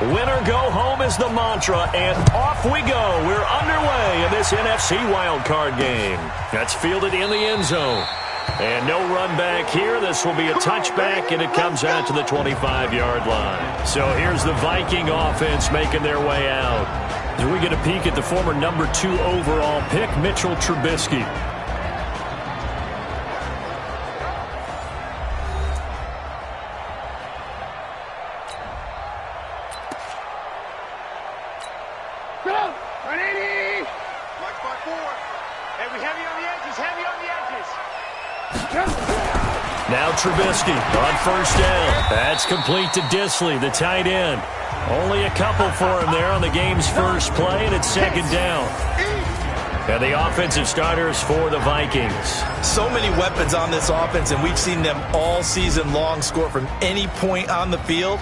Win or go home is the mantra, and off we go. We're underway in this NFC wildcard game. That's fielded in the end zone. And no run back here. This will be a touchback, and it comes out to the 25-yard line. So here's the Viking offense making their way out. As we get a peek at the former number 2 overall pick, Mitchell Trubisky. Now Trubisky on first down. That's complete to Disley, the tight end. Only a couple for him there on the game's first play, and it's second down. And the offensive starters for the Vikings. So many weapons on this offense, and we've seen them all season long score from any point on the field.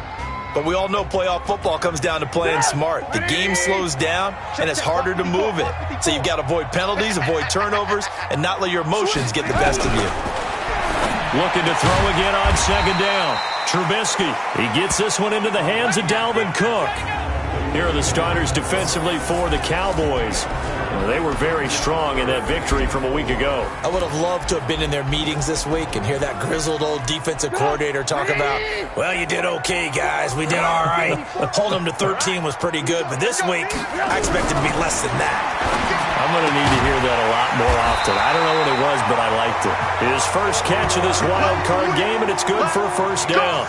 But we all know playoff football comes down to playing smart. The game slows down, and it's harder to move it. So you've got to avoid penalties, avoid turnovers, and not let your emotions get the best of you. Looking to throw again on second down. Trubisky, he gets this one into the hands of Dalvin Cook. Here are the starters defensively for the Cowboys. They were very strong in that victory from a week ago. I would have loved to have been in their meetings this week and hear that grizzled old defensive coordinator talk about, well, you did okay, guys. We did all right. Holding them to 13 was pretty good, but this week I expected to be less than that. I'm going to need to hear that a lot more often. I don't know what it was, but I liked it. His first catch of this wild card game, and it's good for a first down.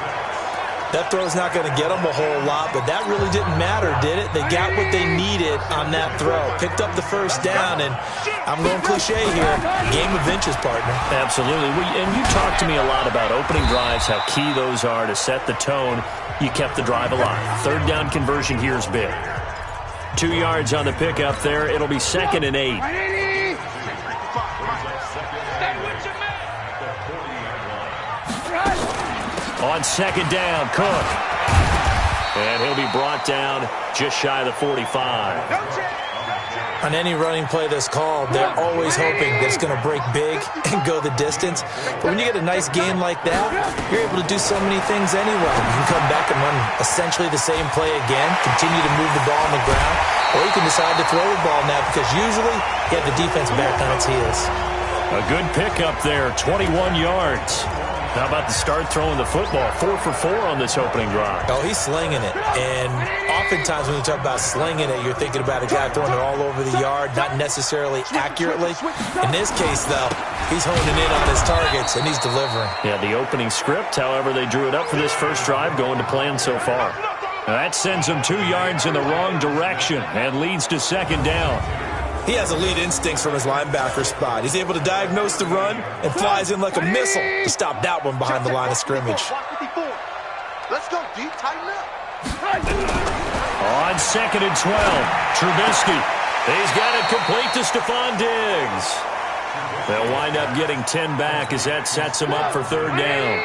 That throw's not going to get them a whole lot, but that really didn't matter, did it? They got what they needed on that throw. Picked up the first down, and I'm going cliche here. Game of inches, partner. Absolutely. And you talked to me a lot about opening drives, how key those are to set the tone. You kept the drive alive. Third down conversion here is big. 2 yards on the pickup there. It'll be 2nd and 8. On second down, Cook. And he'll be brought down just shy of the 45. On any running play that's called, they're always hoping that it's going to break big and go the distance. But when you get a nice game like that, you're able to do so many things anyway. You can come back and run essentially the same play again, continue to move the ball on the ground, or you can decide to throw the ball now because usually you have the defense back on its heels. A good pickup there, 21 yards. How about the start throwing the football? 4 for 4 on this opening drive. Oh, he's slinging it. And oftentimes when you talk about slinging it, you're thinking about a guy throwing it all over the yard, not necessarily accurately. In this case, though, he's honing in on his targets, and he's delivering. Yeah, the opening script, however, they drew it up for this first drive, going to plan so far. That sends him 2 yards in the wrong direction and leads to second down. He has elite instincts from his linebacker spot. He's able to diagnose the run and flies in like a missile to stop that one behind the line of scrimmage. Let's go deep, tighten up. On 2nd and 12, Trubisky. He's got it complete to Stephon Diggs. They'll wind up getting 10 back as that sets him up for third down.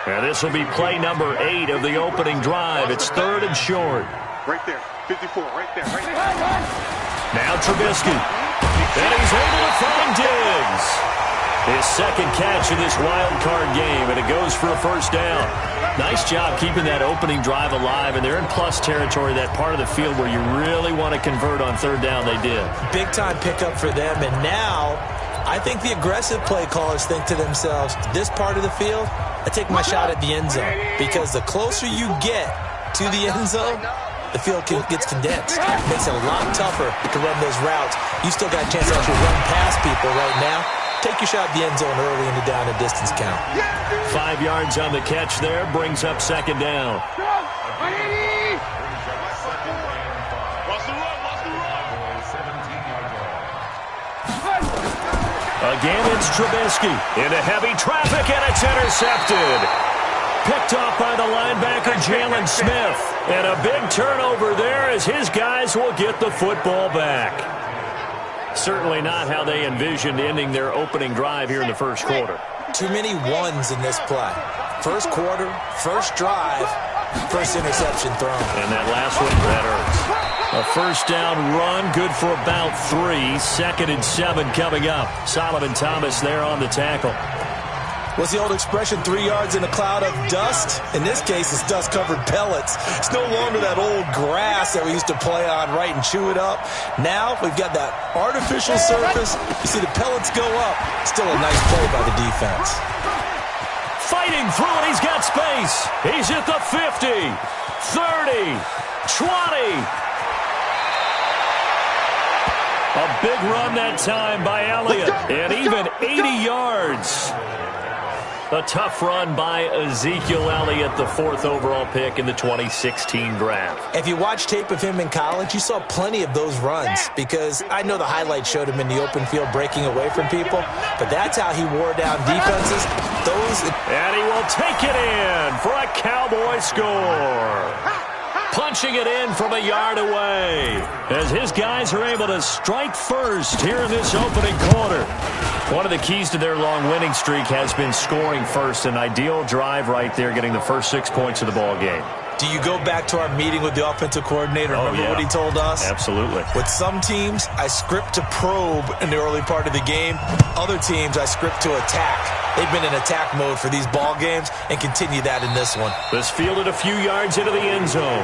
And this will be play number 8 of the opening drive. It's 3rd and short. Right there, 54, right there, right there. Now Trubisky, and he's able to find Diggs. His second catch of this wild card game, and it goes for a first down. Nice job keeping that opening drive alive, and they're in plus territory, that part of the field where you really want to convert on third down. They did. Big-time pickup for them, and now I think the aggressive play callers think to themselves, this part of the field, I take my shot at the end zone, because the closer you get to the end zone, the field gets condensed. It makes it a lot tougher to run those routes. You still got a chance to actually run past people right now. Take your shot at the end zone early in the down and distance count. 5 yards on the catch there, brings up second down. Again, it's Trubisky into heavy traffic, and it's intercepted. Picked off by the linebacker, Jalen Smith. And a big turnover there as his guys will get the football back. Certainly not how they envisioned ending their opening drive here in the first quarter. Too many ones in this play. First quarter, first drive, first interception thrown. And that last one, that hurts. A first down run, good for about 3. 2nd and 7 coming up. Solomon Thomas there on the tackle. What's the old expression, 3 yards in a cloud of dust? In this case, it's dust-covered pellets. It's no longer that old grass that we used to play on, right, and chew it up. Now we've got that artificial surface. You see the pellets go up. Still a nice play by the defense. Fighting through it, he's got space. He's at the 50, 30, 20. A big run that time by Elliott, and even 80 yards. A tough run by Ezekiel Elliott, the 4th overall pick in the 2016 draft. If you watch tape of him in college, you saw plenty of those runs, because I know the highlights showed him in the open field breaking away from people, but that's how he wore down defenses. And he will take it in for a Cowboy score. Punching it in from a yard away as his guys are able to strike first here in this opening quarter. One of the keys to their long winning streak has been scoring first. An ideal drive right there, getting the first 6 points of the ball game. Do you go back to our meeting with the offensive coordinator? Remember what he told us? Absolutely. With some teams, I script to probe in the early part of the game. Other teams, I script to attack. They've been in attack mode for these ball games and continue that in this one. This fielded a few yards into the end zone.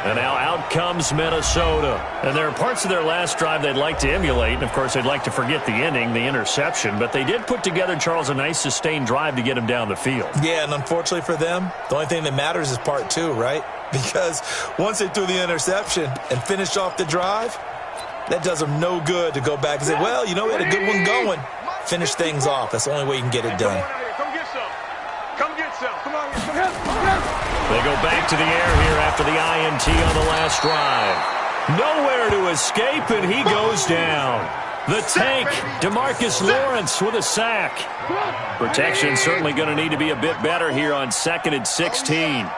And now out comes Minnesota. And there are parts of their last drive they'd like to emulate. And, of course, they'd like to forget the inning, the interception. But they did put together, Charles, a nice sustained drive to get him down the field. Yeah, and unfortunately for them, the only thing that matters is part 2, right? Because once they threw the interception and finished off the drive, that does them no good to go back and say, well, you know, we had a good one going. Finish things off. That's the only way you can get it done. Come get some. Come get some. Come on. Come on. They go back to the air here after the INT on the last drive. Nowhere to escape, and he goes down. The tank, DeMarcus Lawrence with a sack. Protection certainly going to need to be a bit better here on 2nd and 16. Oh,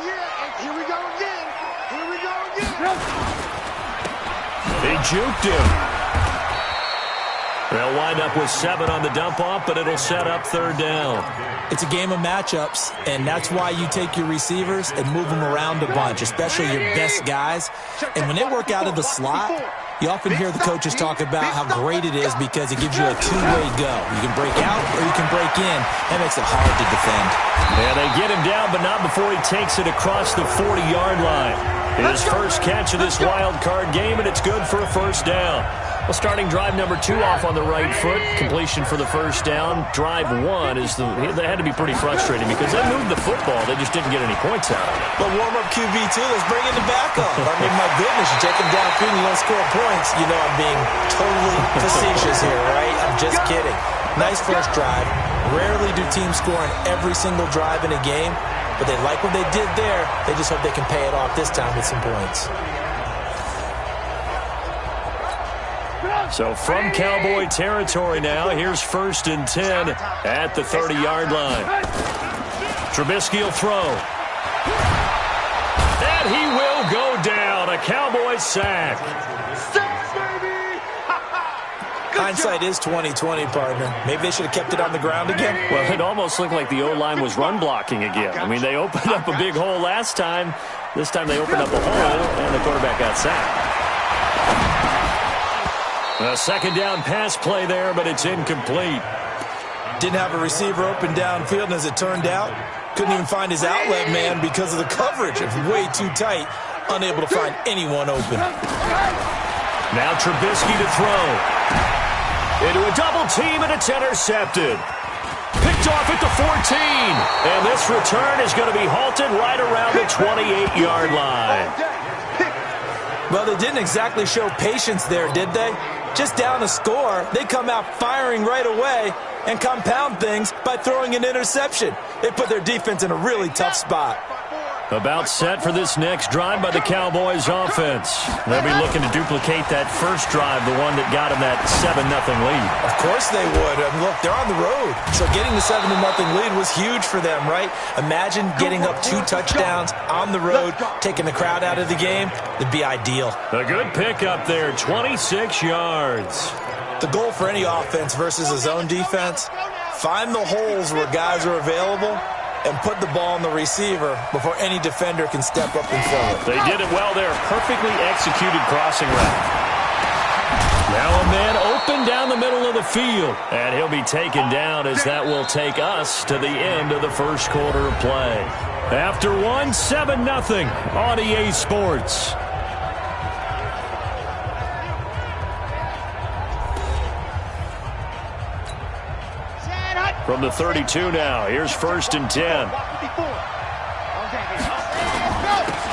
yeah. Here we go again. Here we go again. He juked him. They'll wind up with 7 on the dump-off, but it'll set up 3rd down. It's a game of matchups, and that's why you take your receivers and move them around a bunch, especially your best guys. And when they work out of the slot, you often hear the coaches talk about how great it is because it gives you a two-way go. You can break out or you can break in. That makes it hard to defend. Yeah, they get him down, but not before he takes it across the 40-yard line. His first catch of this wild card game, and it's good for a 1st down. Well, starting drive number 2 off on the right foot. Completion for the 1st down. Drive 1 is that had to be pretty frustrating because they moved the football. They just didn't get any points out of it. But warm-up QB2, let's bring in the backup. I mean, my goodness, you take him downfield and you don't score points. You know I'm being totally facetious here, right? I'm just kidding. Nice first drive. Rarely do teams score on every single drive in a game, but they like what they did there. They just hope they can pay it off this time with some points. So from Cowboy territory now, here's 1st and 10 at the 30-yard line. Trubisky will throw. And he will go down. A Cowboy sack. Hindsight is 20/20, partner. Maybe they should have kept it on the ground again. Well, it almost looked like the O-line was run blocking again. I mean, they opened up a big hole last time. This time they opened up a hole, and the quarterback got sacked. A 2nd down pass play there, but it's incomplete. Didn't have a receiver open downfield, and as it turned out, couldn't even find his outlet man because of the coverage. It was way too tight, unable to find anyone open. Now Trubisky to throw. Into a double team, and it's intercepted. Picked off at the 14. And this return is going to be halted right around the 28-yard line. Well, they didn't exactly show patience there, did they? Just down a score, they come out firing right away and compound things by throwing an interception. They put their defense in a really tough spot. About set for this next drive by the Cowboys offense. They'll be looking to duplicate that first drive, the one that got them that 7-0 lead. Of course they would. I mean, look, they're on the road. So getting the 7-0 lead was huge for them, right? Imagine getting up 2 touchdowns on the road, taking the crowd out of the game. It'd be ideal. A good pickup there, 26 yards. The goal for any offense versus a zone defense, find the holes where guys are available and put the ball on the receiver before any defender can step up and fill it. They did it well there. Perfectly executed crossing route. Now a man open down the middle of the field. And he'll be taken down as that will take us to the end of the first quarter of play. After one, 7-0 on EA Sports. From the 32 now, here's 1st and 10.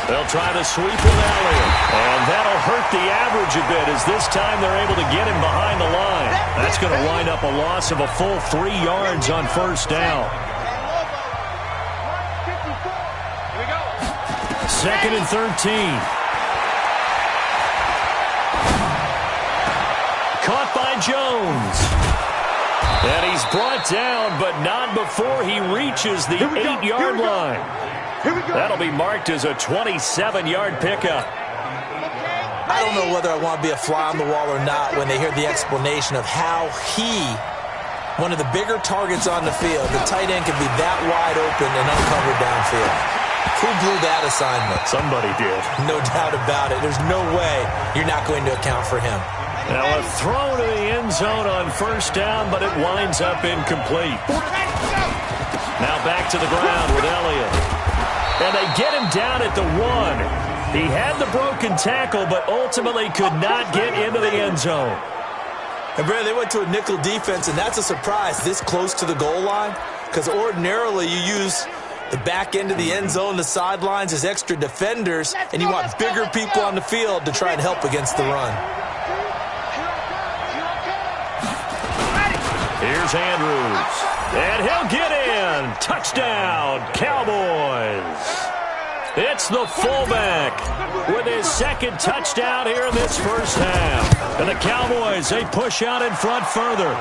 They'll try to sweep with Elliott. And that'll hurt the average a bit as this time they're able to get him behind the line. That's going to wind up a loss of a full 3 yards on 1st down. 2nd and 13. Caught by Jones. And he's brought down, but not before he reaches the 8-yard line. That'll be marked as a 27-yard pickup. I don't know whether I want to be a fly on the wall or not when they hear the explanation of how one of the bigger targets on the field, the tight end can be that wide open and uncovered downfield. Who blew that assignment? Somebody did. No doubt about it. There's no way you're not going to account for him. Now a throw to the end zone on 1st down, but it winds up incomplete. Now back to the ground with Elliott. And they get him down at the 1. He had the broken tackle, but ultimately could not get into the end zone. And Brad, they went to a nickel defense, and that's a surprise this close to the goal line, because ordinarily you use the back end of the end zone, the sidelines as extra defenders, and you want bigger people on the field to try and help against the run. Here's Andrews. And he'll get in. Touchdown, Cowboys. It's the fullback with his 2nd touchdown here in this first half. And the Cowboys, they push out in front further.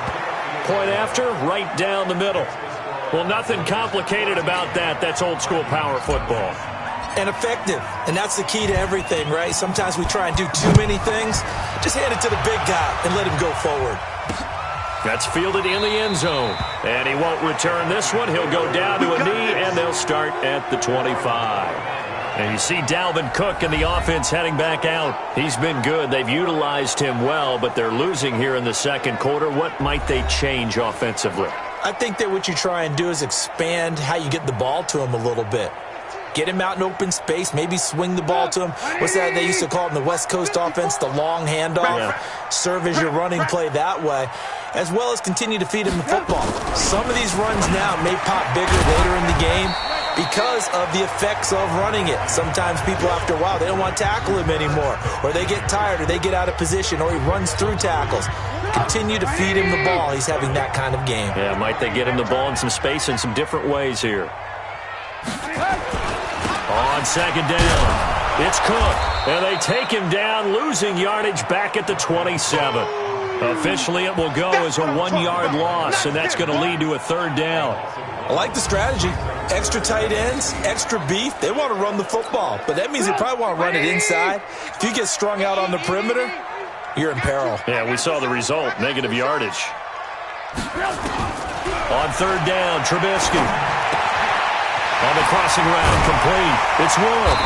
Point after, right down the middle. Well, nothing complicated about that. That's old-school power football. And effective. And that's the key to everything, right? Sometimes we try and do too many things. Just hand it to the big guy and let him go forward. That's fielded in the end zone. And he won't return this one. He'll go down to a knee, and they'll start at the 25. And you see Dalvin Cook and the offense heading back out. He's been good. They've utilized him well, but they're losing here in the 2nd quarter. What might they change offensively? I think that what you try and do is expand how you get the ball to him a little bit. Get him out in open space, maybe swing the ball to him. What's that they used to call it in the West Coast offense, the long handoff? Yeah. Serve as your running play that way, as well as continue to feed him the football. Some of these runs now may pop bigger later in the game because of the effects of running it. Sometimes people, after a while, they don't want to tackle him anymore, or they get tired, or they get out of position, or he runs through tackles. Continue to feed him the ball. He's having that kind of game. Yeah, might they get him the ball in some space in some different ways here. On 2nd down, it's Cook, and they take him down, losing yardage back at the 27. Officially, it will go as a 1-yard loss, and that's going to lead to a 3rd down. I like the strategy. Extra tight ends, extra beef. They want to run the football, but that means they probably want to run it inside. If you get strung out on the perimeter, you're in peril. Yeah, we saw the result, negative yardage. On 3rd down, Trubisky. On the crossing route, complete. It's Wood.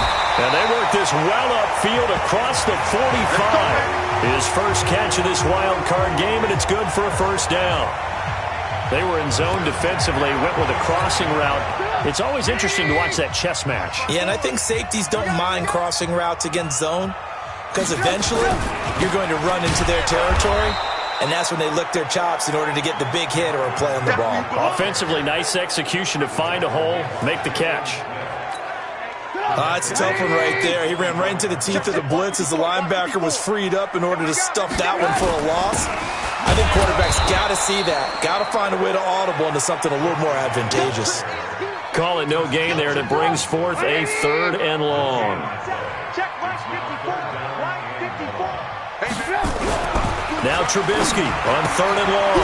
And they work this well upfield across the 45. His first catch of this wild card game, and it's good for a 1st down. They were in zone defensively, went with a crossing route. It's always interesting to watch that chess match. Yeah, and I think safeties don't mind crossing routes against zone because eventually you're going to run into their territory. And that's when they lick their chops in order to get the big hit or a play on the ball. Offensively, nice execution to find a hole, make the catch. That's a tough one right there. He ran right into the teeth of the blitz as the linebacker was freed up in order to stuff that one for a loss. I think quarterbacks got to see that. Got to find a way to audible into something a little more advantageous. Call it no gain there, and it brings forth a 3rd and long. Now Trubisky on 3rd and long.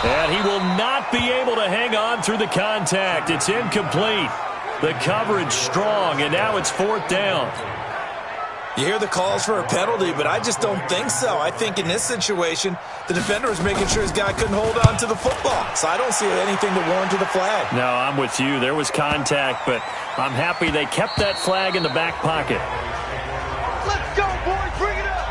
And he will not be able to hang on through the contact. It's incomplete. The coverage strong, and now it's 4th down. You hear the calls for a penalty, but I just don't think so. I think in this situation, the defender was making sure his guy couldn't hold on to the football. So I don't see anything to warrant to the flag. No, I'm with you. There was contact, but I'm happy they kept that flag in the back pocket. Let's go, boys. Bring it up.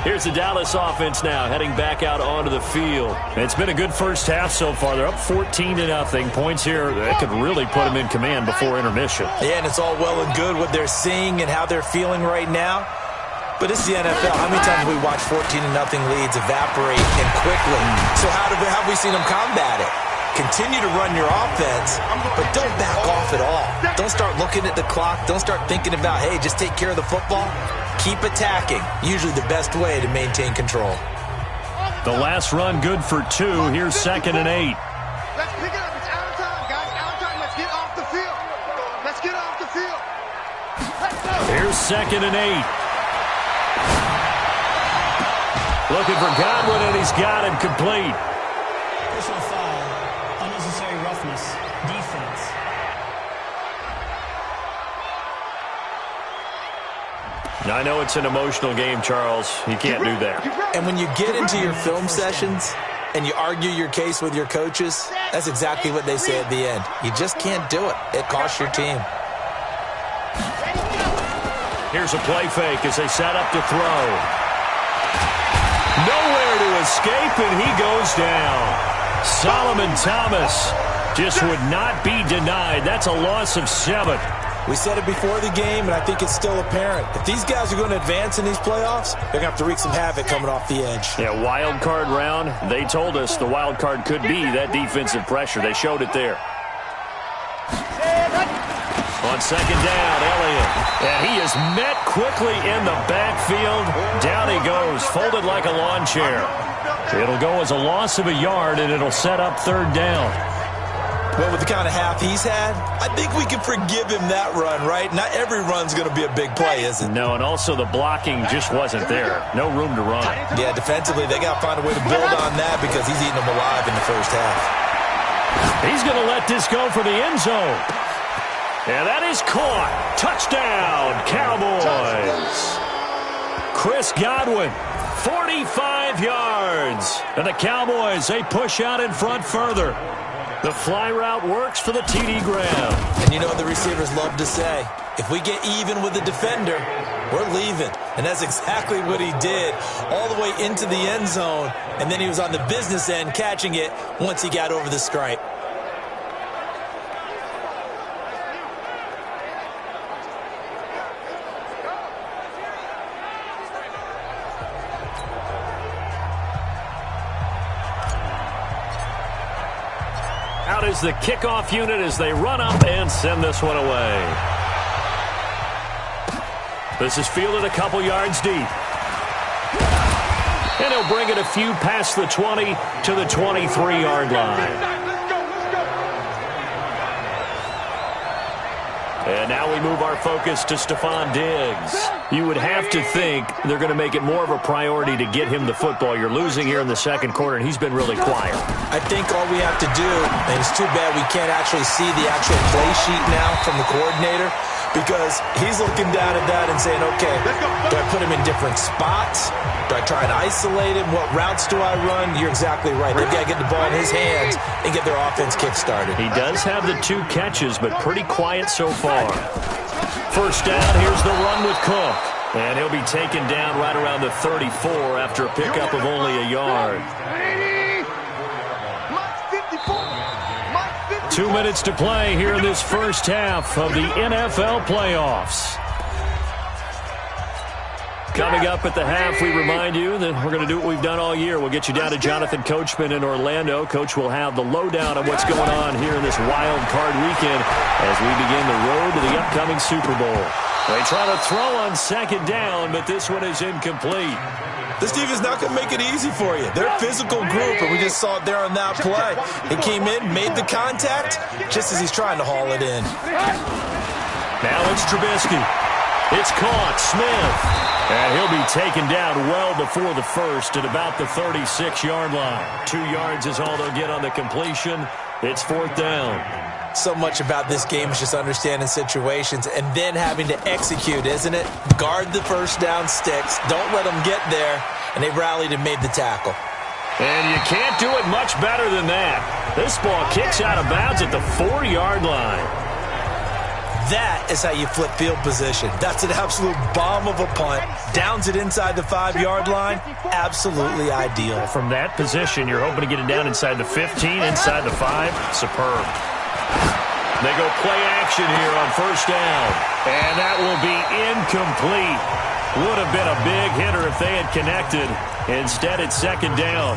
Here's the Dallas offense now heading back out onto the field. It's been a good first half so far. They're up 14-0. Points here that could really put them in command before intermission. Yeah, and it's all well and good what they're seeing and how they're feeling right now. But it's the NFL. How many times have we watched 14-0 leads evaporate and quickly? So how have we seen them combat it? Continue to run your offense, but don't back off at all. Don't start looking at the clock. Don't start thinking about, hey, just take care of the football. Keep attacking. Usually the best way to maintain control. The last run good for 2. Here's 2nd and 8. Let's pick it up. It's out of time, guys. Out of time. Let's get off the field. Let's get off the field. Let's go. Here's 2nd and 8. Looking for Godwin, and he's got it complete. Personal foul, unnecessary roughness, defense. Now, I know it's an emotional game, Charles. You can't do that. And when you get into your film sessions and you argue your case with your coaches, that's exactly what they say at the end. You just can't do it. It costs your team. Here's a play fake as they set up to throw. Nowhere to escape, and he goes down. Solomon Thomas just would not be denied. That's a loss of 7. We said it before the game, and I think it's still apparent. If these guys are going to advance in these playoffs, they're going to have to wreak some havoc coming off the edge. Yeah, wild card round. They told us the wild card could be that defensive pressure. They showed it there. On 2nd down, Elliott. And he is met quickly in the backfield. Down he goes, folded like a lawn chair. It'll go as a loss of a yard, and it'll set up 3rd down. Well, with the kind of half he's had, I think we can forgive him that run, right? Not every run's going to be a big play, is it? No, and also the blocking just wasn't there. No room to run. Yeah, defensively, they got to find a way to build on that because he's eating them alive in the first half. He's going to let this go for the end zone. And that is caught. Touchdown, Cowboys. Chris Godwin, 45 yards. And the Cowboys, they push out in front further. The fly route works for the TD Graham. And you know what the receivers love to say? If we get even with the defender, we're leaving. And that's exactly what he did all the way into the end zone. And then he was on the business end catching it once he got over the stripe. Out is the kickoff unit as they run up and send this one away. This is fielded a couple yards deep. And he'll bring it a few past the 20 to the 23-yard line. And now we move our focus to Stephon Diggs. You would have to think they're going to make it more of a priority to get him the football. You're losing here in the second quarter, and he's been really quiet. I think all we have to do, and it's too bad we can't actually see the actual play sheet now from the coordinator, because he's looking down at that and saying, okay, do I put him in different spots? Do I try and isolate him? What routes do I run? You're exactly right. They've got to get the ball in his hands and get their offense kick-started. He does have the 2 catches, but pretty quiet so far. First down, here's the run with Cook. And he'll be taken down right around the 34 after a pickup of only a yard. 2 minutes to play here in this first half of the NFL playoffs. Coming up at the half, we remind you that we're going to do what we've done all year. We'll get you down to Jonathan Coachman in Orlando. Coach will have the lowdown on what's going on here in this wild card weekend as we begin the road to the upcoming Super Bowl. They try to throw on 2nd down, but this one is incomplete. This team is not going to make it easy for you. They're a physical group, and we just saw it there on that play. He came in, made the contact, just as he's trying to haul it in. Now it's Trubisky. It's caught. Smith. And he'll be taken down well before the first at about the 36-yard line. 2 yards is all they'll get on the completion. It's 4th down. So much about this game is just understanding situations and then having to execute, isn't it? Guard the first down sticks. Don't let them get there. And they rallied and made the tackle. And you can't do it much better than that. This ball kicks out of bounds at the 4-yard line. That is how you flip field position. That's an absolute bomb of a punt. Downs it inside the 5-yard line. Absolutely ideal. From that position, you're hoping to get it down inside the 15, inside the 5. Superb. They go play action here on first down. And that will be incomplete. Would have been a big hitter if they had connected. Instead, it's second down.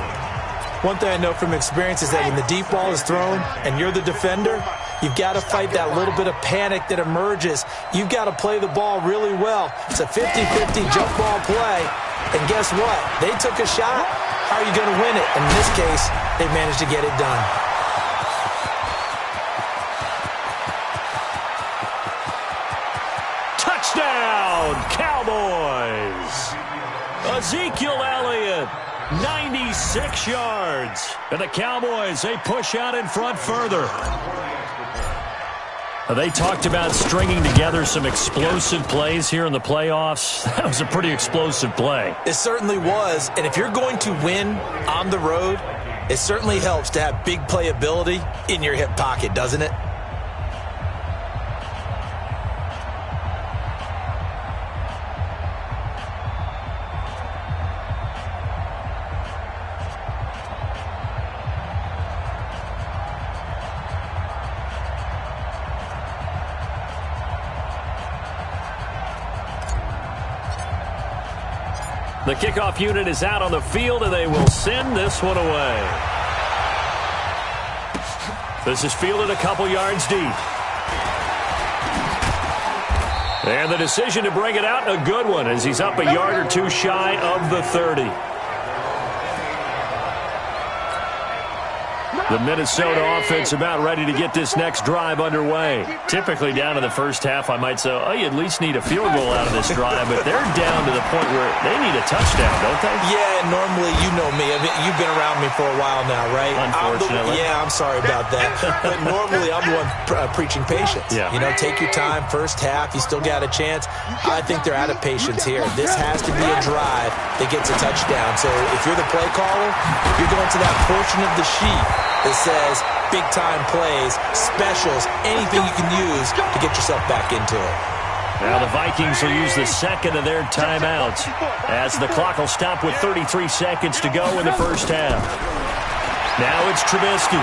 One thing I know from experience is that when the deep ball is thrown and you're the defender, you've got to fight that little bit of panic that emerges. You've got to play the ball really well. It's a 50-50 jump ball play. And guess what? They took a shot. How are you going to win it? In this case, they managed to get it done. Touchdown, Cowboys! Ezekiel Elliott, 96 yards. And the Cowboys, they push out in front further. They talked about stringing together some explosive plays here in the playoffs. That was a pretty explosive play. It certainly was. And if you're going to win on the road, it certainly helps to have big playability in your hip pocket, doesn't it? The kickoff unit is out on the field, and they will send this one away. This is fielded a couple yards deep. And the decision to bring it out, a good one, as he's up a yard or two shy of the 30. The Minnesota offense about ready to get this next drive underway. Typically down in the first half, I might say, oh, you at least need a field goal out of this drive, but they're down to the point where they need a touchdown, don't they? Yeah, normally, you know me. I mean, you've been around me for a while now, right? Unfortunately. I'm sorry about that. But normally, I'm the one preaching patience. Yeah. You know, take your time. First half, you still got a chance. I think they're out of patience here. This has to be a drive that gets a touchdown. So if you're the play caller, you're going to that portion of the sheet that says big-time plays, specials, anything you can use to get yourself back into it. Now the Vikings will use the second of their timeouts as the clock will stop with 33 seconds to go in the first half. Now it's Trubisky.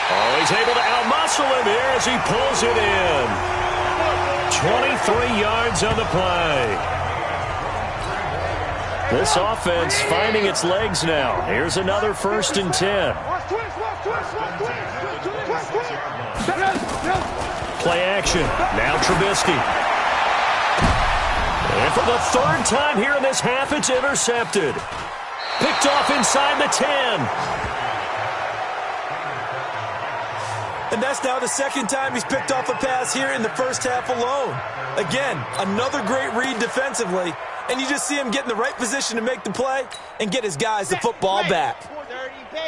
Oh, he's able to outmuscle him here as he pulls it in. 23 yards on the play. This offense finding its legs now. Here's another 1st and 10. Play action. Now Trubisky. And for the 3rd time here in this half, it's intercepted. Picked off inside the 10. And that's now the 2nd time he's picked off a pass here in the first half alone. Again, another great read defensively. And you just see him get in the right position to make the play and get his guys the football back.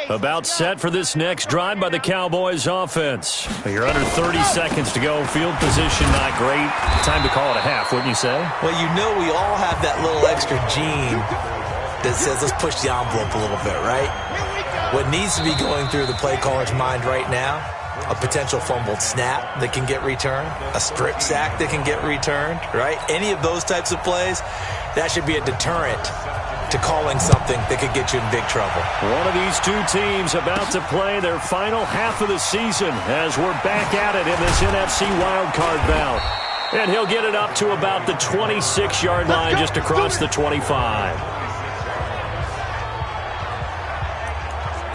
About set for this next drive by the Cowboys offense. You're under 30 seconds to go. Field position not great. Time to call it a half, wouldn't you say? Well, you know we all have that little extra gene that says let's push the envelope a little bit, right? What needs to be going through the play caller's mind right now, a potential fumbled snap that can get returned, a strip sack that can get returned, right? Any of those types of plays, that should be a deterrent to calling something that could get you in big trouble. One of these two teams about to play their final half of the season as we're back at it in this NFC wildcard bout. And he'll get it up to about the 26-yard line just across the 25.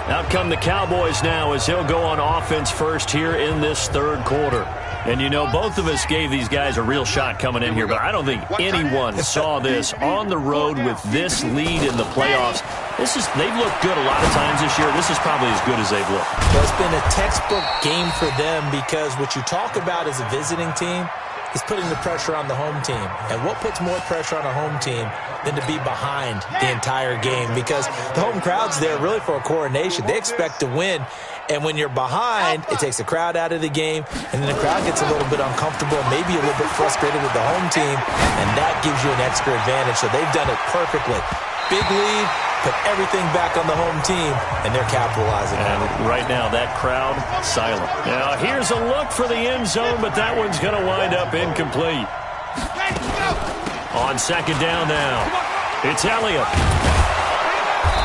Out come the Cowboys now as he'll go on offense first here in this 3rd quarter. And, you know, both of us gave these guys a real shot coming in here, but I don't think anyone saw this on the road with this lead in the playoffs. They've looked good a lot of times this year. This is probably as good as they've looked. Well, it's been a textbook game for them because what you talk about as a visiting team is putting the pressure on the home team. And what puts more pressure on a home team than to be behind the entire game? Because the home crowd's there really for a coronation. They expect to win. And when you're behind, it takes the crowd out of the game, and then the crowd gets a little bit uncomfortable, maybe a little bit frustrated with the home team, and that gives you an extra advantage. So they've done it perfectly. Big lead, put everything back on the home team, and they're capitalizing on it. Right now, that crowd, silent. Now, here's a look for the end zone, but that one's going to wind up incomplete. On second down now, it's Elliott.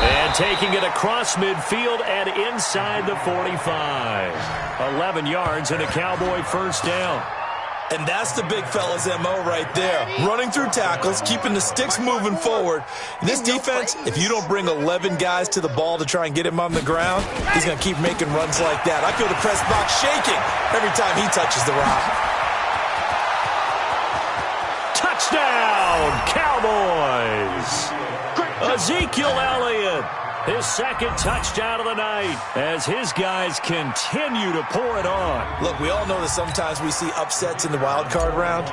And taking it across midfield and inside the 45. 11 yards and a Cowboy first down. And that's the big fella's MO right there. Running through tackles, keeping the sticks moving forward. In this defense, if you don't bring 11 guys to the ball to try and get him on the ground, he's going to keep making runs like that. I feel the press box shaking every time he touches the rock. Touchdown, Cowboys! Ezekiel Elliott, his second touchdown of the night as his guys continue to pour it on. Look, we all know that sometimes we see upsets in the wild card round,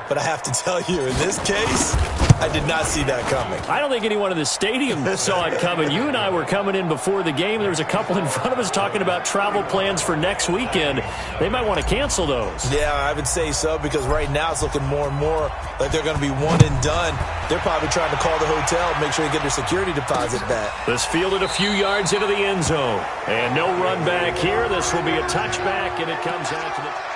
but I have to tell you, in this case, I did not see that coming. I don't think anyone in the stadium saw it coming. You and I were coming in before the game. There was a couple in front of us talking about travel plans for next weekend. They might want to cancel those. Yeah, I would say so, because right now it's looking more and more like they're going to be one and done. They're probably trying to call the hotel, make sure they get their security deposit back. This fielded a few yards into the end zone. And no run back here. This will be a touchback, and it comes out to the...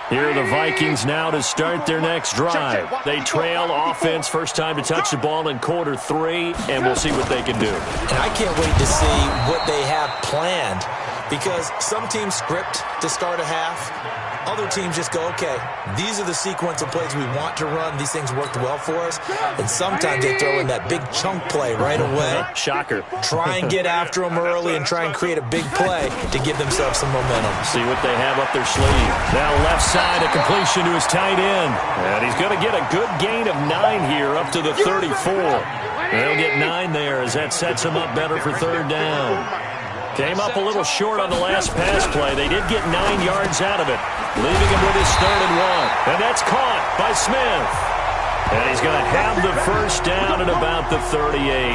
Here are the Vikings now to start their next drive. They trail offense, first time to touch the ball in quarter 3, and we'll see what they can do. And I can't wait to see what they have planned, because some teams script to start a half. Other teams just go, okay, these are the sequence of plays we want to run. These things worked well for us. And sometimes they throw in that big chunk play right away. Shocker. Try and get after them early and try and create a big play to give themselves some momentum. See what they have up their sleeve. Now left side, a completion to his tight end. And he's going to get a good gain of 9 here up to the 34. They'll get 9 there as that sets him up better for third down. Came up a little short on the last pass play. They did get 9 yards out of it, leaving him with his third and 1. And that's caught by Smith. And he's going to have the first down at about the 38.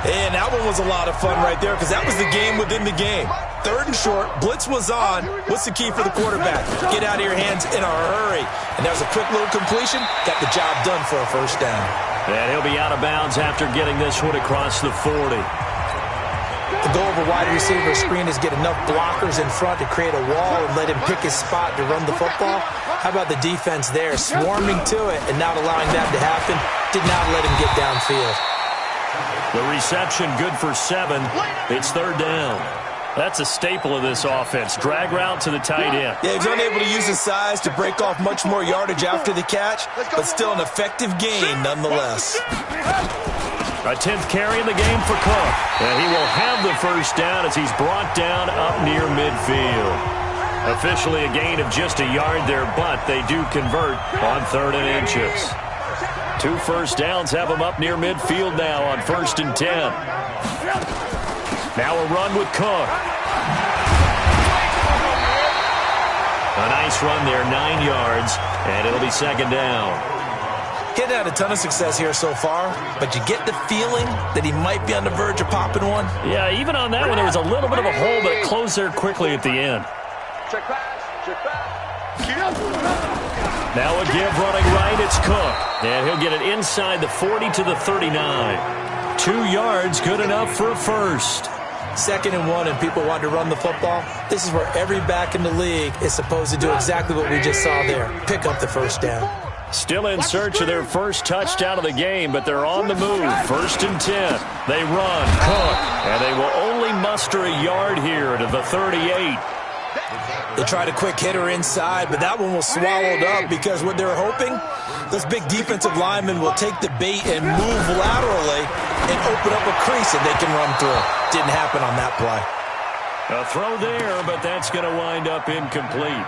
And that one was a lot of fun right there, because that was the game within the game. Third and short, blitz was on. What's the key for the quarterback? Get out of your hands in a hurry. And that was a quick little completion. Got the job done for a first down. And he'll be out of bounds after getting this one across the 40. The goal of a wide receiver screen is get enough blockers in front to create a wall and let him pick his spot to run the football. How about the defense there, swarming to it and not allowing that to happen? Did not let him get downfield. The reception good for 7. It's third down. That's a staple of this offense. Drag route to the tight end. Yeah, he's unable to use his size to break off much more yardage after the catch, but still an effective gain nonetheless. A 10th carry in the game for Cook. And he will have the first down as he's brought down up near midfield. Officially a gain of just a yard there, but they do convert on 3rd and inches. 2 first downs have them up near midfield now on 1st and 10. Now a run with Cook. A nice run there, 9 yards, and it'll be second down. He hadn't had a ton of success here so far, but you get the feeling that he might be on the verge of popping one. Yeah, even on that one, there was a little bit of a hole, but it closed there quickly at the end. Check pass, check pass. Now a give running right, it's Cook. And he'll get it inside the 40 to the 39. 2 yards, good enough for a first. 2nd and 1, and people want to run the football. This is where every back in the league is supposed to do exactly what we just saw there. Pick up the first down. Still in search of their first touchdown of the game, but they're on the move. 1st and 10. They run, Cook, and they will only muster a yard here to the 38. They tried a quick hitter inside, but that one was swallowed up because what they're hoping, those big defensive linemen will take the bait and move laterally and open up a crease that they can run through. Didn't happen on that play. A throw there, but that's going to wind up incomplete.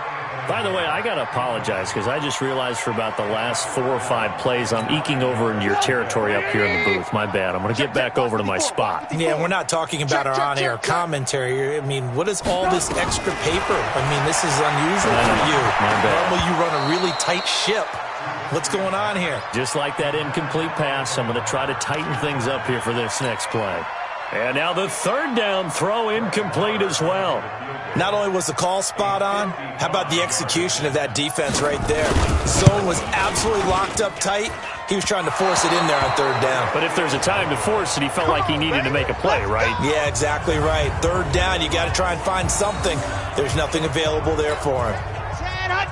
By the way, I got to apologize because I just realized for about the last 4 or 5 plays I'm eking over into your territory up here in the booth. My bad. I'm going to get back over to my spot. Yeah, we're not talking about our on-air commentary. I mean, what is all this extra paper? I mean, this is unusual for you. My bad. Normally you run a really tight ship. What's going on here? Just like that incomplete pass, I'm going to try to tighten things up here for this next play. And now the 3rd down throw incomplete as well. Not only was the call spot on, how about the execution of that defense right there? Zone was absolutely locked up tight, He was trying to force it in there on 3rd down. But if there's a time to force it, he felt like he needed to make a play, right? Yeah, exactly right. 3rd down, you got to try and find something. There's nothing available there for him.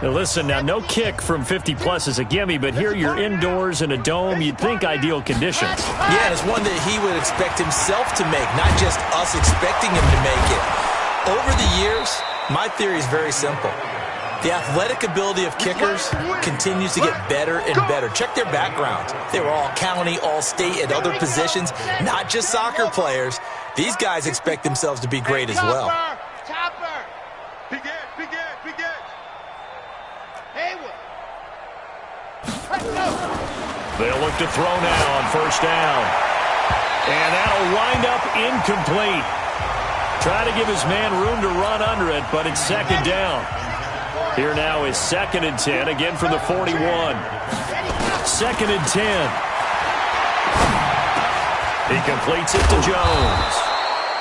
Now listen, now no kick from 50-plus is a gimme, but here you're indoors in a dome. You'd think ideal conditions. Yeah, and it's one that he would expect himself to make, not just us expecting him to make it. Over the years, my theory is very simple. The athletic ability of kickers continues to get better and better. Check their backgrounds. They were all county, all state, at other positions, not just soccer players. These guys expect themselves to be great as well. They'll look to throw now on 1st down. And that'll wind up incomplete. Try to give his man room to run under it, but it's 2nd down. Here now is 2nd and 10, again from the 41. 2nd and 10. He completes it to Jones.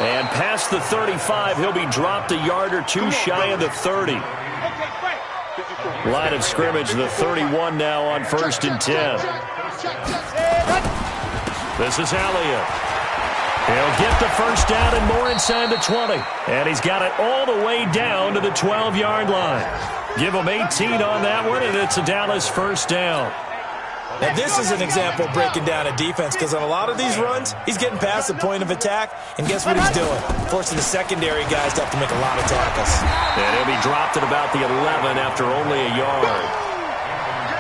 And past the 35, he'll be dropped a yard or two shy of the 30. Line of scrimmage, the 31 now on 1st and 10. This is Elliott. He'll get the 1st down and more inside the 20. And he's got it all the way down to the 12-yard line. Give him 18 on that one, and it's a Dallas 1st down. Now, this is an example of breaking down a defense, because on a lot of these runs, he's getting past the point of attack, and guess what he's doing? Forcing the secondary guys to have to make a lot of tackles. And he'll be dropped at about the 11 after only a yard.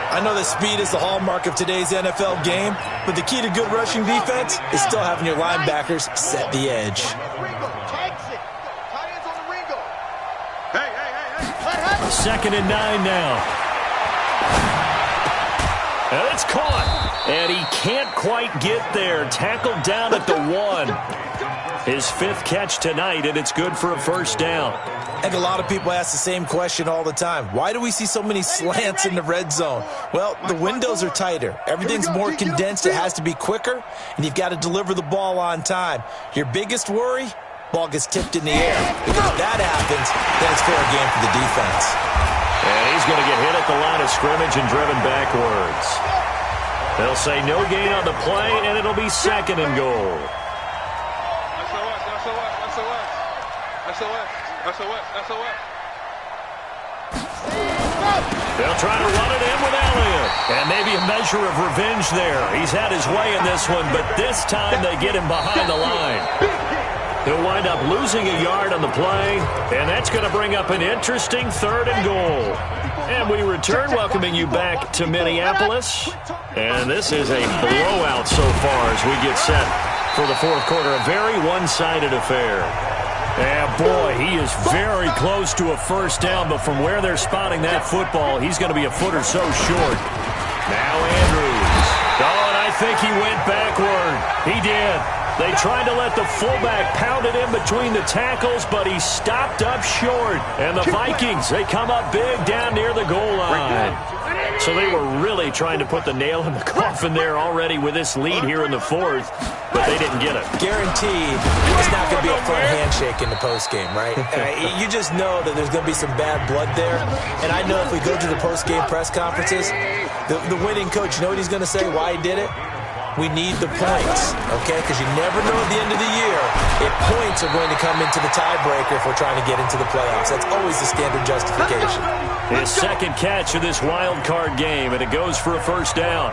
I know that speed is the hallmark of today's NFL game, but the key to good rushing defense is still having your linebackers set the edge. 2nd and 9 now. And it's caught. And he can't quite get there. Tackled down at the 1. His 5th catch tonight, and it's good for a 1st down. And a lot of people ask the same question all the time. Why do we see so many slants in the red zone? Well, the windows are tighter. Everything's more condensed. It has to be quicker, and you've got to deliver the ball on time. Your biggest worry? Ball gets tipped in the air. Because if that happens, then it's fair game for the defense. And he's going to get hit at the line of scrimmage and driven backwards. They'll say no gain on the play, and it'll be 2nd and goal. They'll try to run it in with Elliott. And maybe a measure of revenge there. He's had his way in this one, but this time they get him behind the line. He'll wind up losing a yard on the play, and that's going to bring up an interesting 3rd and goal. And we return, welcoming you back to Minneapolis. And this is a blowout so far as we get set for the 4th quarter. A very one-sided affair. And boy, he is very close to a 1st down, but from where they're spotting that football, he's going to be a foot or so short. Now Andrews. Oh, and I think he went backward. He did. They tried to let the fullback pound it in between the tackles, but he stopped up short. And the Vikings, they come up big down near the goal line. So they were really trying to put the nail in the coffin there already with this lead here in the 4th, but they didn't get it. Guaranteed, it's not going to be a front handshake in the postgame, right? You just know that there's going to be some bad blood there. And I know if we go to the postgame press conferences, the winning coach, you know what he's going to say, why he did it? We need the points, okay? Because you never know at the end of the year if points are going to come into the tiebreaker if we're trying to get into the playoffs. That's always the standard justification. His 2nd catch of this wild card game, and it goes for a 1st down.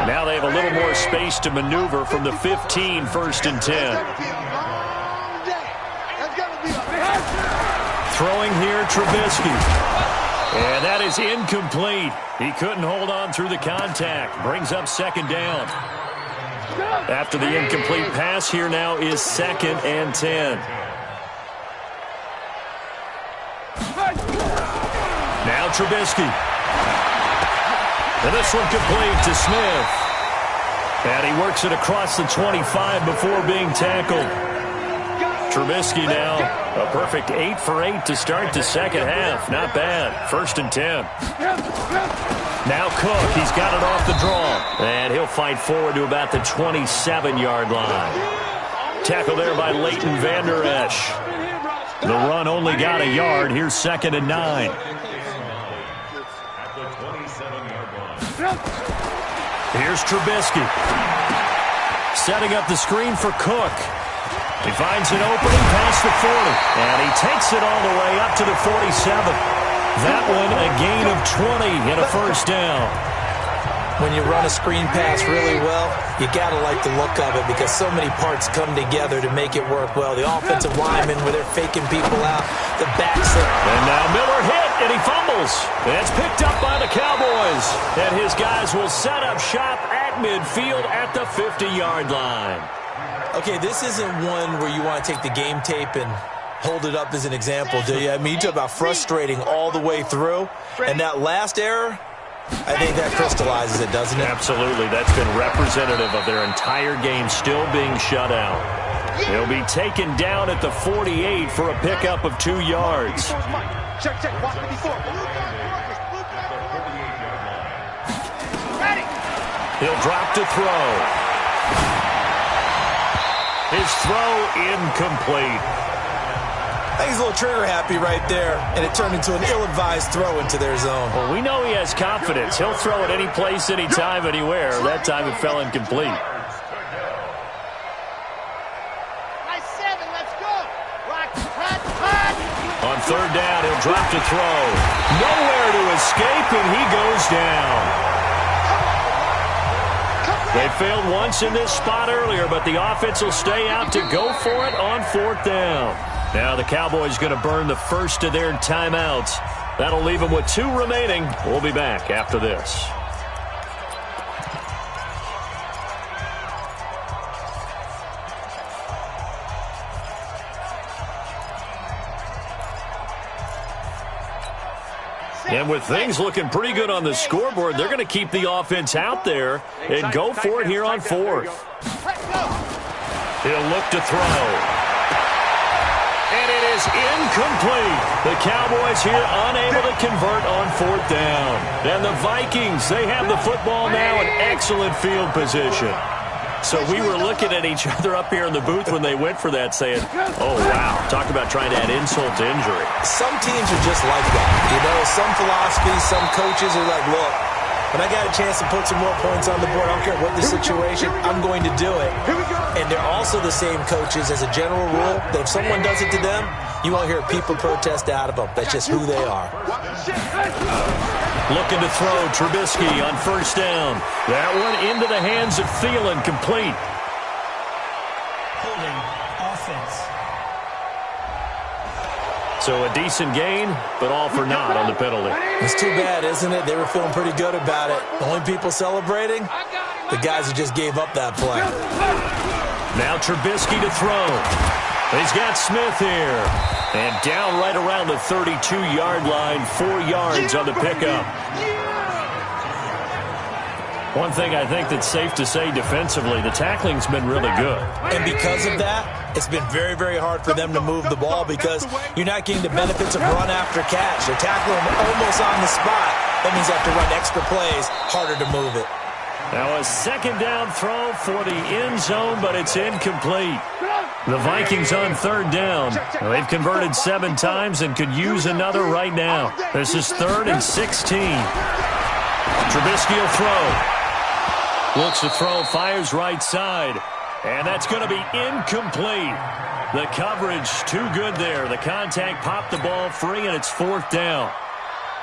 Now they have a little more space to maneuver from the 15, 1st and 10. Throwing here, Trubisky. And that is incomplete. He couldn't hold on through the contact. Brings up 2nd down. After the incomplete pass, here now is 2nd and 10. Now Trubisky. And this one complete to Smith. And he works it across the 25 before being tackled. Trubisky now, a perfect 8 for 8 to start the 2nd half. Not bad. 1st and 10. Now Cook, he's got it off the draw. And he'll fight forward to about the 27-yard line. Tackle there by Leighton Vander Esch. The run only got a yard. Here's 2nd and 9. Here's Trubisky. Setting up the screen for Cook. He finds an opening past the 40. And he takes it all the way up to the 47. That one a gain of 20 and a first down. When you run a screen pass really well, you got to like the look of it because so many parts come together to make it work well. The offensive linemen, where they're faking people out, the backs. And now Miller hit, and he fumbles. And it's picked up by the Cowboys. And his guys will set up shop at midfield at the 50-yard line. Okay, this isn't one where you want to take the game tape and hold it up as an example, do you? I mean, you talk about frustrating all the way through. And that last error, I think that crystallizes it, doesn't it? Absolutely. That's been representative of their entire game still being shut out. He'll be taken down at the 48 for a pickup of 2 yards. Check, watch 54. He'll drop to throw. His throw incomplete. I think he's a little trigger happy right there, and it turned into an ill-advised throw into their zone. Well, we know he has confidence. He'll throw it any place, anytime, anywhere. That time it fell incomplete. Nice 7, let's go. Rock, hot. On third down, he'll drop to throw. Nowhere to escape, and he goes down. They failed once in this spot earlier, but the offense will stay out to go for it on fourth down. Now the Cowboys going to burn the first of their timeouts. That'll leave them with 2 remaining. We'll be back after this. And with things looking pretty good on the scoreboard, they're going to keep the offense out there and go for it here on fourth. He'll look to throw. And it is incomplete. The Cowboys here unable to convert on fourth down. And the Vikings, they have the football now in excellent field position. So we were looking at each other up here in the booth when they went for that saying, oh, wow, talk about trying to add insult to injury. Some teams are just like that. You know, some philosophies, some coaches are like, look, when I got a chance to put some more points on the board, I don't care what the situation, I'm going to do it. And they're also the same coaches as a general rule that if someone does it to them, you won't hear people protest out of them. That's just who they are. Looking to throw, Trubisky on first down. That one into the hands of Thielen, complete. Holding offense. So a decent gain, but all for naught on the penalty. It's too bad, isn't it? They were feeling pretty good about it. The only people celebrating, the guys who just gave up that play. Now Trubisky to throw. He's got Smith here. And down right around the 32-yard line, 4 yards on the pickup. One thing I think that's safe to say defensively, the tackling's been really good. And because of that, it's been very, very hard for them to move the ball because you're not getting the benefits of run after catch. They're tackling almost on the spot. That means you have to run extra plays, harder to move it. Now a second down throw for the end zone, but it's incomplete. The Vikings on third down. Well, they've converted 7 times and could use another right now. This is 3rd and 16. Trubisky will throw. Looks to throw, fires right side. And that's going to be incomplete. The coverage too good there. The contact popped the ball free, and it's 4th down.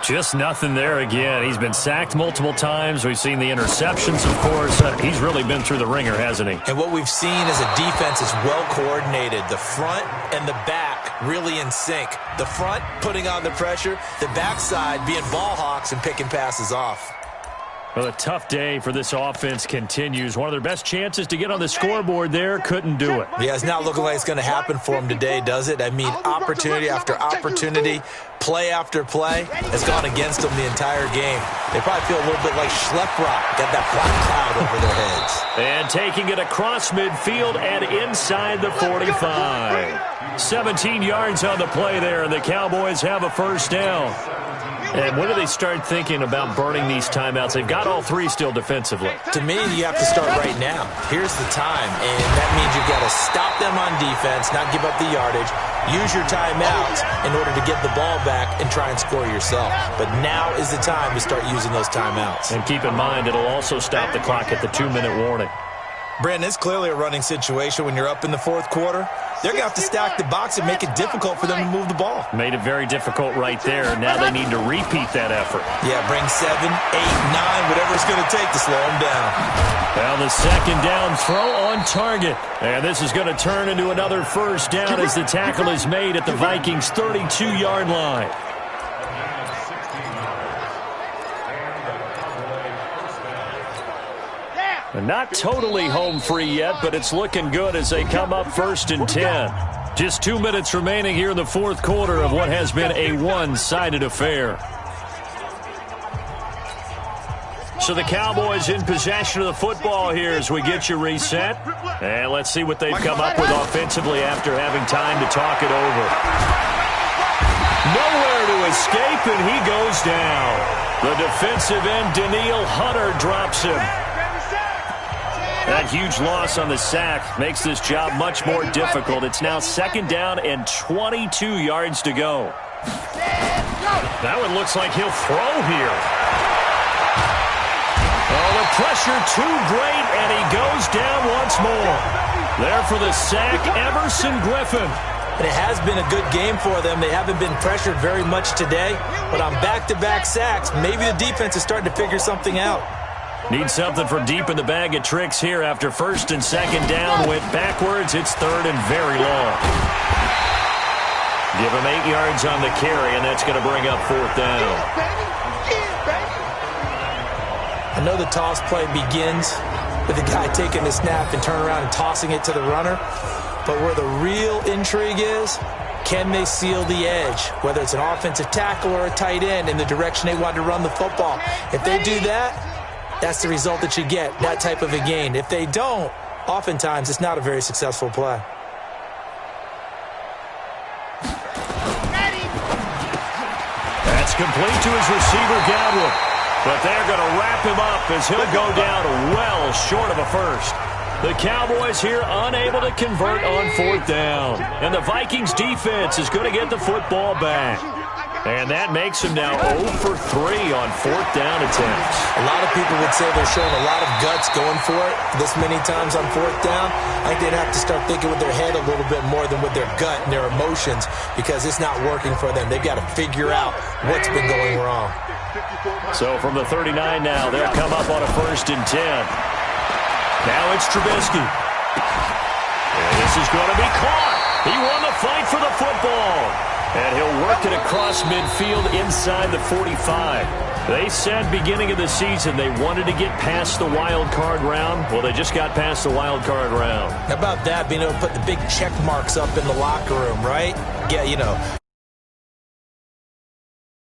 Just nothing there again. He's been sacked multiple times. We've seen the interceptions, of course. He's really been through the ringer, hasn't he? And what we've seen is a defense is well coordinated. The front and the back really in sync. The front putting on the pressure. The backside being ball hawks and picking passes off. Well, a tough day for this offense continues. One of their best chances to get on the scoreboard there, couldn't do it. Yeah, it's not looking like it's going to happen for them today, does it? I mean, opportunity after opportunity, play after play has gone against them the entire game. They probably feel a little bit like Schleprock, got that black cloud over their heads. And taking it across midfield and inside the 45. 17 yards on the play there, and the Cowboys have a first down. And when do they start thinking about burning these timeouts? They've got all three still defensively. To me, you have to start right now. Here's the time, and that means you've got to stop them on defense, not give up the yardage, use your timeouts in order to get the ball back and try and score yourself. But now is the time to start using those timeouts. And keep in mind, it'll also stop the clock at the 2-minute warning. Brandon, it's clearly a running situation when you're up in the fourth quarter. They're going to have to stack the box and make it difficult for them to move the ball. Made it very difficult right there. Now they need to repeat that effort. Yeah, bring 7, 8, 9, whatever it's going to take to slow them down. Now the second down throw on target. And this is going to turn into another first down as the tackle is made at the Vikings' 32-yard line. And not totally home free yet, but it's looking good as they come up 1st and 10. Just 2 minutes remaining here in the fourth quarter of what has been a one-sided affair. So the Cowboys in possession of the football here as we get you reset. And let's see what they've come up with offensively after having time to talk it over. Nowhere to escape, and he goes down. The defensive end, Daniil Hunter, drops him. That huge loss on the sack makes this job much more difficult. It's now 2nd down and 22 yards to go. That one looks like he'll throw here. Oh, the pressure too great, and he goes down once more. There for the sack, Everson Griffin. And it has been a good game for them. They haven't been pressured very much today, but on back-to-back sacks, maybe the defense is starting to figure something out. Need something from deep in the bag of tricks here after 1st and 2nd down. Went backwards. It's 3rd and very long. Give him 8 yards on the carry, and that's going to bring up 4th down. I know the toss play begins with the guy taking the snap and turn around and tossing it to the runner. But where the real intrigue is, can they seal the edge, whether it's an offensive tackle or a tight end, in the direction they want to run the football? If they do that, that's the result that you get, that type of a gain. If they don't, oftentimes it's not a very successful play. That's complete to his receiver, Godwin. But they're going to wrap him up as he'll go down well short of a first. The Cowboys here unable to convert on 4th down. And the Vikings defense is going to get the football back. And that makes him now 0 for 3 on 4th down attempts. A lot of people would say they're showing a lot of guts going for it this many times on 4th down. I think they'd have to start thinking with their head a little bit more than with their gut and their emotions, because it's not working for them. They've got to figure out what's been going wrong. So from the 39 now, they'll come up on a 1st and 10. Now it's Trubisky. And this is going to be caught. He won the fight for the football. And he'll work it across midfield inside the 45. They said beginning of the season they wanted to get past the wild card round. Well, they just got past the wild card round. How about that, being able to put the big check marks up in the locker room, right? Yeah, you know,